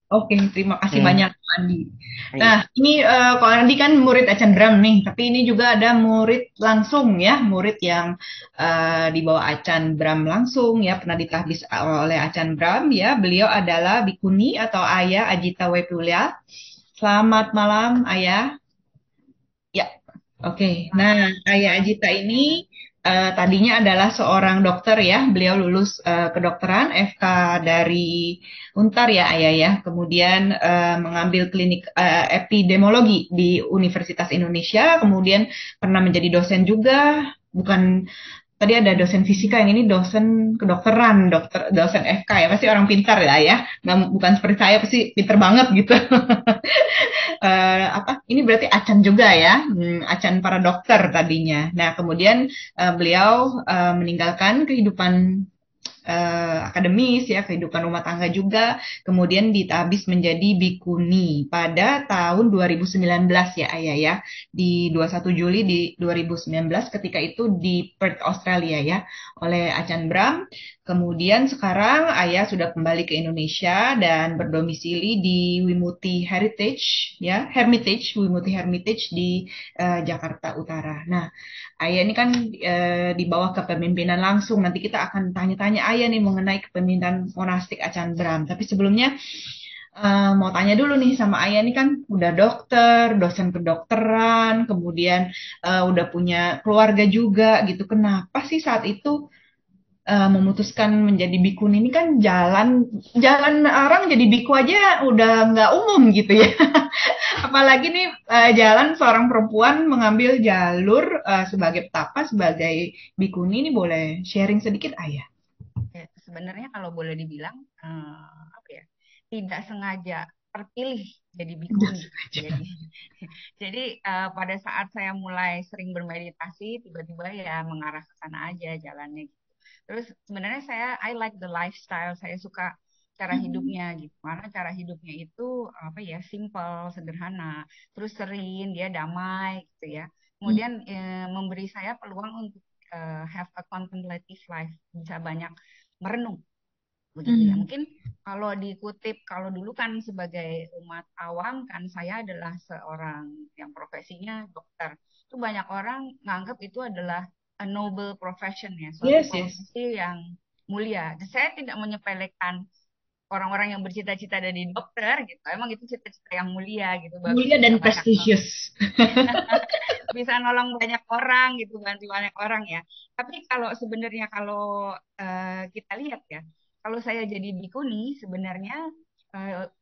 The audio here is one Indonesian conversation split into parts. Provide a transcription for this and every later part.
Oke, terima kasih Oke, banyak Pak Andi. Nah, baik. ini kalau Andi kan murid Acan Bram nih, tapi ini juga ada murid langsung ya, murid yang di bawah Acan Bram langsung ya, pernah ditahbis oleh Acan Bram ya. Beliau adalah Bikuni atau Ayah Ajita Wepulya. Selamat malam, Ayah. Ya, oke. Nah, Selamat Ayah malam Ajita semuanya. ini tadinya adalah seorang dokter ya. Beliau lulus kedokteran FK dari Untar ya, Ayah ya. Kemudian mengambil klinik epidemiologi di Universitas Indonesia. Kemudian pernah menjadi dosen juga. Bukan tadi ada dosen fisika, yang ini dosen kedokteran, dosen FK ya. Pasti orang pintar ya. Nggak, bukan seperti saya, pasti pintar banget gitu. Apa ini berarti acan juga ya, acan para dokter tadinya. Nah, kemudian beliau meninggalkan kehidupan akademis ya, kehidupan rumah tangga juga, kemudian ditabis menjadi bikuni pada tahun 2019 ya Ayah ya, di 21 Juli di 2019 ketika itu di Perth Australia ya, oleh Acan Bram. Kemudian sekarang Ayah sudah kembali ke Indonesia dan berdomisili di Wimuti Heritage ya, Hermitage, Wimuti Hermitage di Jakarta Utara. Nah, Ayah ini kan di bawah kepemimpinan langsung. Nanti kita akan tanya-tanya Ayah nih mengenai kepemimpinan monastik Acan Bram. Tapi sebelumnya mau tanya dulu nih sama Ayah ini kan udah dokter, dosen kedokteran, kemudian udah punya keluarga juga gitu. Kenapa sih saat itu memutuskan menjadi bikun ini kan jalan jalan orang jadi biku aja udah nggak umum gitu ya. Apalagi nih jalan seorang perempuan mengambil jalur sebagai petapa, sebagai bikuni ini boleh sharing sedikit Ayah? Ya, sebenarnya kalau boleh dibilang apa ya, tidak sengaja terpilih jadi Udah bikuni. sengaja. Jadi, jadi pada saat saya mulai sering bermeditasi, tiba-tiba ya mengarah ke sana aja jalannya gitu. Terus sebenarnya I like the lifestyle, saya suka cara Hmm. hidupnya gitu. Karena cara hidupnya itu apa ya, simple, sederhana, terus serene, dia damai gitu ya. Kemudian memberi saya peluang untuk have a contemplative life, bisa banyak merenung begitu ya. Hmm. Mungkin kalau dikutip, kalau dulu kan sebagai umat awam kan saya adalah seorang yang profesinya dokter. Itu banyak orang nganggap itu adalah a noble profession ya, suatu Yes, yes. profesi yang mulia. Dan saya tidak menyepelekan orang-orang yang bercita-cita jadi dokter gitu. Emang itu cita-cita yang mulia gitu, bagus Mulia bisa dan banyak prestisius. bisa nolong banyak orang gitu, bantu banyak orang ya. Tapi kalau sebenarnya kalau kita lihat ya, kalau saya jadi bikuni sebenarnya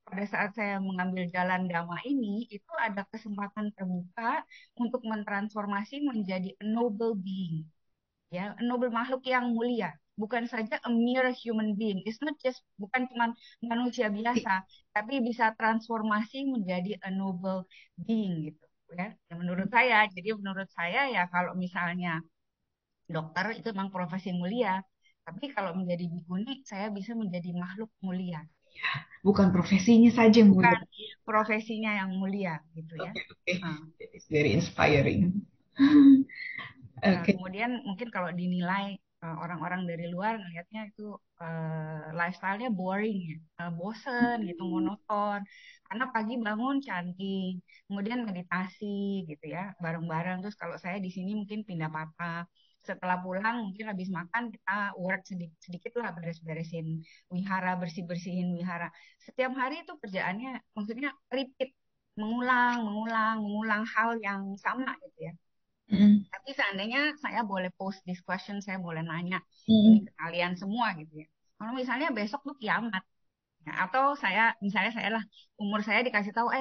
pada saat saya mengambil jalan dhamma ini itu ada kesempatan terbuka untuk mentransformasi menjadi a noble being, ya, a noble makhluk yang mulia. Bukan saja a mere human being. It's not just bukan cuma manusia biasa, tapi bisa transformasi menjadi a noble being gitu ya. Ya, menurut saya, jadi menurut saya ya kalau misalnya dokter itu memang profesi mulia, tapi kalau menjadi bikuni saya bisa menjadi makhluk mulia. Bukan profesinya saja yang mulia. Bukan profesinya yang mulia gitu ya. Oke, oke. Nah, It's very inspiring. nah, Oke. kemudian mungkin kalau dinilai orang-orang dari luar ngelihatnya itu lifestyle-nya boring ya, bosen gitu, monoton. Karena pagi bangun cantik, kemudian meditasi gitu ya, bareng-bareng. Terus kalau saya di sini mungkin pindah patah. Setelah pulang mungkin habis makan kita work sedikit lah, beres-beresin wihara, bersih-bersihin wihara. Setiap hari itu kerjaannya maksudnya repeat, mengulang, mengulang, mengulang hal yang sama gitu ya. Mm, Tapi seandainya saya boleh post this question, saya boleh nanya ini mm, ke kalian semua gitu ya. Kalau misalnya besok tuh kiamat, ya, atau misalnya saya lah, umur saya dikasih tahu,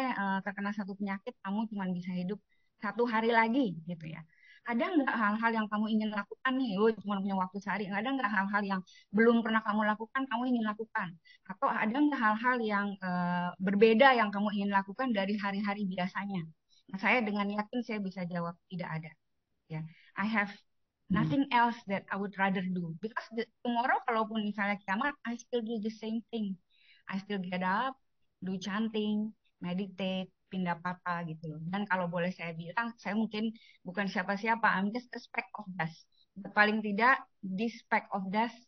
terkena satu penyakit, kamu cuma bisa hidup 1 hari lagi gitu ya. Ada nggak hal-hal yang kamu ingin lakukan nih? Oh, cuma punya waktu sehari. Ada nggak hal-hal yang belum pernah kamu lakukan, kamu ingin lakukan? Atau ada nggak hal-hal yang berbeda yang kamu ingin lakukan dari hari-hari biasanya? Nah, saya dengan yakin saya bisa jawab tidak ada ya. I have mm. nothing else that I would rather do because tomorrow kalaupun misalnya kiamat I still do the same thing. I still get up, do chanting, meditate, pindah patah gitu loh. Dan kalau boleh saya bilang, saya mungkin bukan siapa-siapa, I'm just a speck of dust. But paling tidak, this speck of dust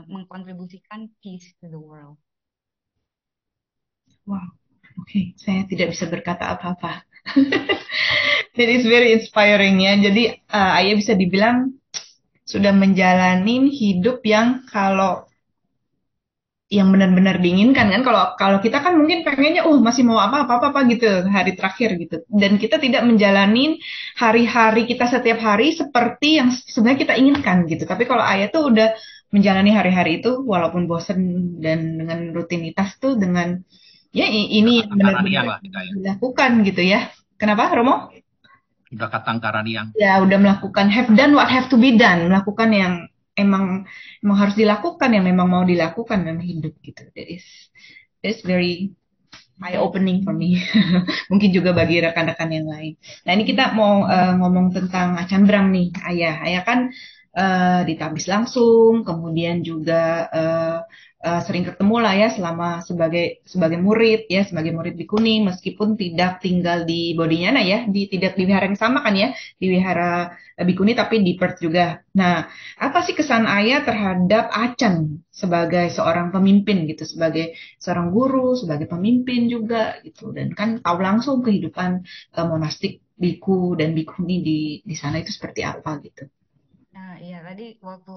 mengkontribusikan peace to the world. Wow, oke, saya tidak bisa berkata apa-apa. That is very inspiring ya. Jadi Ayah bisa dibilang sudah menjalani hidup yang kalau yang benar-benar diinginkan kan, kalau kalau kita kan mungkin pengennya masih mau apa gitu hari terakhir gitu, dan kita tidak menjalani hari-hari kita setiap hari seperti yang sebenarnya kita inginkan gitu. Tapi kalau Ayah tuh udah menjalani hari-hari itu walaupun bosen dan dengan rutinitas tuh, dengan ya Sudah ini yang kata Karaniang benar-benar lah kita ya. dilakukan gitu ya. Kenapa Romo? Sudah kata Karaniang. Ya udah melakukan, have done what have to be done, melakukan yang emang emang harus dilakukan, yang memang mau dilakukan dalam hidup gitu. That is very eye opening for me. Mungkin juga bagi rekan-rekan yang lain. Nah, ini kita mau ngomong tentang Acan Bram nih, Ayah. Ayah kan ditabis langsung, kemudian juga sering ketemu lah ya selama sebagai sebagai murid ya, sebagai murid di Kuning, meskipun tidak tinggal di Bodinyana ya, tidak di wihara yang sama kan ya, di wihara Bikuni tapi di Perth juga. Nah, apa sih kesan Ayah terhadap Acan sebagai seorang pemimpin gitu, sebagai seorang guru, sebagai pemimpin juga gitu, dan kan tahu langsung kehidupan monastik biku dan bikuni di sana itu seperti apa gitu. Nah, iya tadi waktu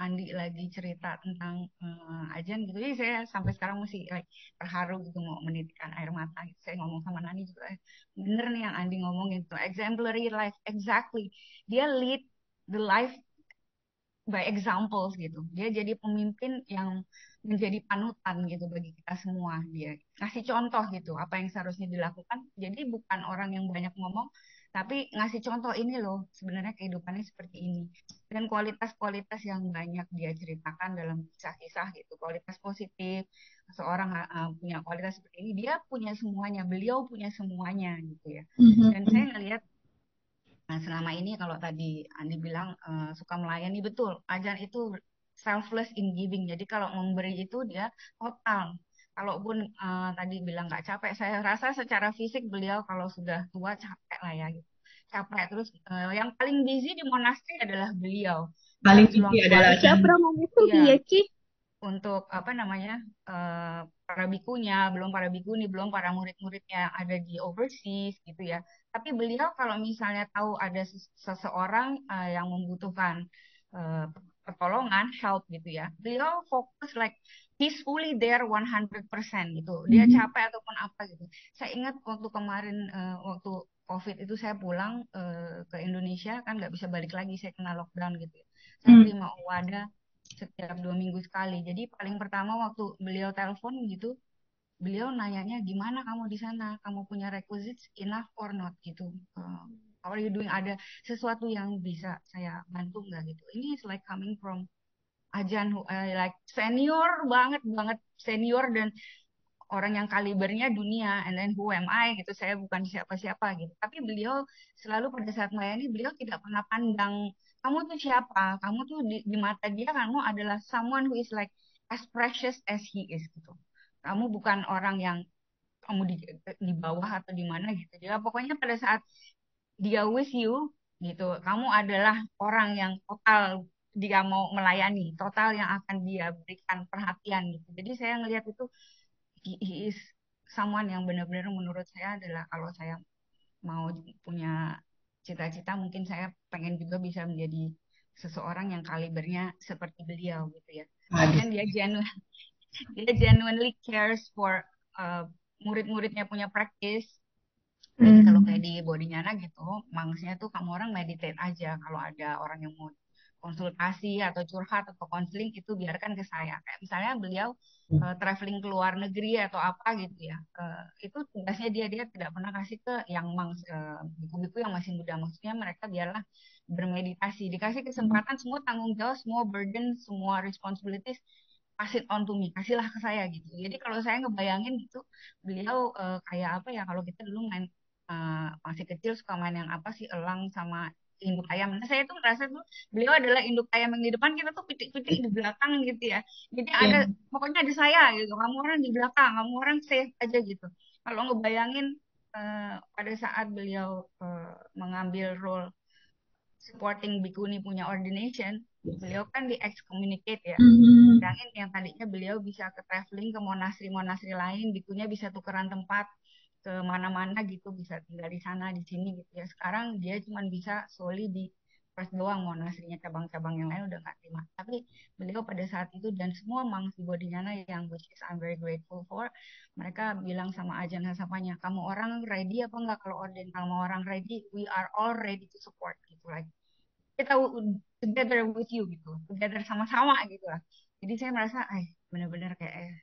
Andi lagi cerita tentang Ajan gitu, jadi saya sampai sekarang masih like, terharu gitu mau menitikkan air mata. Gitu. Saya ngomong sama Nani juga, bener nih yang Andi ngomong itu, exemplary life, exactly. Dia lead the life by examples gitu. Dia jadi pemimpin yang menjadi panutan gitu bagi kita semua. Dia ngasih contoh gitu apa yang seharusnya dilakukan. Jadi bukan orang yang banyak ngomong, tapi ngasih contoh ini loh sebenarnya kehidupannya seperti ini. Dan kualitas-kualitas yang banyak dia ceritakan dalam kisah-kisah gitu. Kualitas positif, seorang punya kualitas seperti ini, dia punya semuanya. Beliau punya semuanya gitu ya. Dan saya Mhm. ngelihat nah, selama ini kalau tadi Andi bilang suka melayani, betul. Ajan itu selfless in giving. Jadi kalau memberi itu dia total. Kalaupun tadi bilang nggak capek, saya rasa secara fisik beliau kalau sudah tua capek lah ya gitu. Capek terus yang paling busy di monasteri adalah beliau. Dia Paling harus tinggi luangkan adalah waktu. Aisyah Acan. pernah ngomong itu Iya, dia, Ci. untuk apa namanya para bikunya, belum para bikuni, belum para murid-muridnya yang ada di overseas gitu ya. Tapi beliau kalau misalnya tahu ada seseorang yang membutuhkan eh, pertolongan, help gitu ya, beliau fokus like he's fully there 100% gitu. Dia Mhm. capek ataupun apa gitu. Saya ingat waktu kemarin waktu COVID itu saya pulang ke Indonesia kan nggak bisa balik lagi, saya kena lockdown gitu ya. Saya Hmm. terima wadah setiap 2 minggu sekali. Jadi paling pertama waktu beliau telepon gitu, beliau nanyanya gimana kamu di sana, kamu punya requisites enough or not gitu. How are you doing? Ada sesuatu yang bisa saya bantu nggak gitu? Ini is like coming from Ajan like senior banget banget senior dan orang yang kalibernya dunia, and then who am I gitu, saya bukan siapa-siapa gitu, tapi beliau selalu pada saat melayani beliau tidak pernah pandang kamu tuh siapa, kamu tuh di mata dia kamu adalah someone who is like as precious as he is gitu, kamu bukan orang yang kamu di bawah atau di mana gitu, dia pokoknya pada saat dia with you gitu, kamu adalah orang yang total dia mau melayani, total yang akan dia berikan perhatian gitu. Jadi saya ngelihat itu he is someone yang benar-benar menurut saya adalah kalau saya mau punya cita-cita mungkin saya pengen juga bisa menjadi seseorang yang kalibernya seperti beliau gitu ya. Karena Aduh. kan dia genuinely cares for murid-muridnya punya practice. Jadi kalau kayak Hmm. di Bodinyana gitu, mangsnya tuh kamu orang meditate aja. Kalau ada orang yang mau konsultasi atau curhat atau konseling itu biarkan ke saya. Kayak misalnya beliau traveling ke luar negeri atau apa gitu ya. Itu tugasnya dia tidak pernah kasih ke yang biku-biku yang masih muda. Maksudnya mereka biarlah bermeditasi. Dikasih kesempatan semua tanggung jawab, semua burden, semua responsibilities pass it on to me, kasihlah ke saya gitu. Jadi kalau saya ngebayangin gitu, beliau kayak apa ya kalau kita dulu main masih kecil suka main yang apa sih elang sama induk ayam. Nah, saya tuh merasa tuh beliau adalah induk ayam yang di depan, kita tuh pitik-pitik di belakang gitu ya. Jadi ada Ya. pokoknya ada saya gitu. Kamu orang di belakang, kamu orang safe aja gitu. Kalau ngebayangin pada saat beliau mengambil role supporting Bikuni punya ordination, Beliau kan di excommunicate ya. Mhm. Bayangin yang tadinya beliau bisa ke traveling ke monastri-monastri lain, bikunya bisa tukeran tempat ke mana-mana gitu, bisa tinggal di sana di sini gitu ya. Sekarang dia cuma bisa solely di Perth doang, monastrinya cabang-cabang yang lain udah nggak terima. Tapi beliau pada saat itu dan semua monks di Bodhinyana yang which is I'm very grateful for, mereka bilang sama Ajahn Hasapanya, kamu orang ready apa enggak kalau ordain? Kalau orang ready, we are all ready to support gitu lagi. Kita together with you gitu, together sama-sama gitu lah. Jadi saya merasa, benar-benar kayak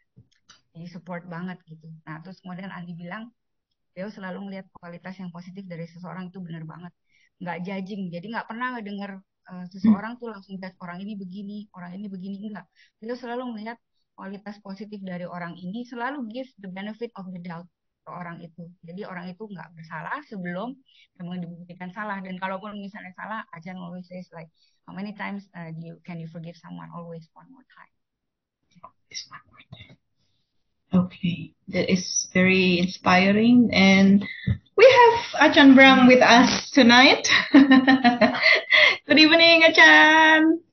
di support banget gitu. Nah terus kemudian Andi bilang, beliau selalu melihat kualitas yang positif dari seseorang itu benar banget. Nggak judging, jadi nggak pernah ngedenger seseorang tuh langsung judge orang ini begini, enggak. Beliau selalu melihat kualitas positif dari orang ini, selalu give the benefit of the doubt ke orang itu. Jadi orang itu nggak bersalah sebelum memang dibuktikan salah. Dan kalaupun misalnya salah, Ajahn always says like, how many times can you forgive someone? Always one more time. Okay, that is very inspiring, and we have Achan Bram with us tonight. Good evening, Achan.